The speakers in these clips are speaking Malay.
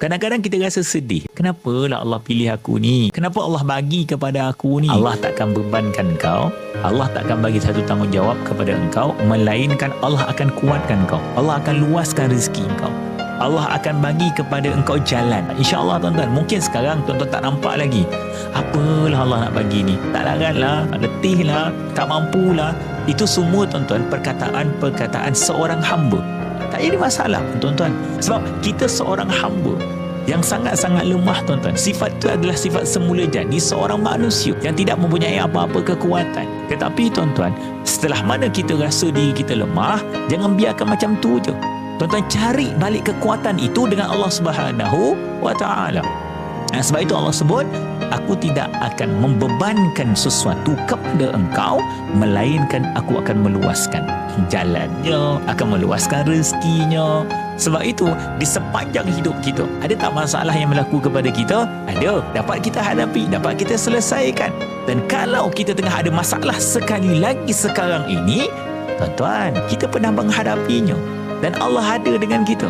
Kadang-kadang kita rasa sedih. Kenapalah Allah pilih aku ni? Kenapa Allah bagi kepada aku ni? Allah takkan bebankan kau. Allah takkan bagi satu tanggungjawab kepada engkau, melainkan Allah akan kuatkan kau. Allah akan luaskan rezeki engkau. Allah akan bagi kepada engkau jalan. InsyaAllah tuan-tuan. Mungkin sekarang tuan-tuan tak nampak lagi. Apalah Allah nak bagi ni? Tak larat lah, letih lah, tak mampu lah. Itu semua tuan-tuan perkataan-perkataan seorang hamba. Tak jadi masalah tuan-tuan. Sebab kita seorang hamba yang sangat-sangat lemah tuan-tuan. Sifat itu adalah sifat semula jadi seorang manusia yang tidak mempunyai apa-apa kekuatan. Tetapi tuan-tuan, setelah mana kita rasa diri kita lemah, jangan biarkan macam tu je. Tuan-tuan, cari balik kekuatan itu dengan Allah Subhanahu wa Ta'ala. Sebab itu Allah sebut, aku tidak akan membebankan sesuatu kepada engkau, melainkan aku akan meluaskan jalannya, akan meluaskan rezekinya. Sebab itu, di sepanjang hidup kita, ada tak masalah yang berlaku kepada kita? Ada. Dapat kita hadapi, dapat kita selesaikan. Dan kalau kita tengah ada masalah sekali lagi sekarang ini, tuan-tuan, kita pernah menghadapinya. Dan Allah ada dengan kita.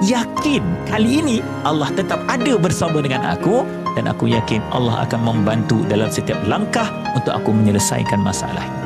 Yakin kali ini Allah tetap ada bersama dengan aku, dan aku yakin Allah akan membantu dalam setiap langkah untuk aku menyelesaikan masalah ini.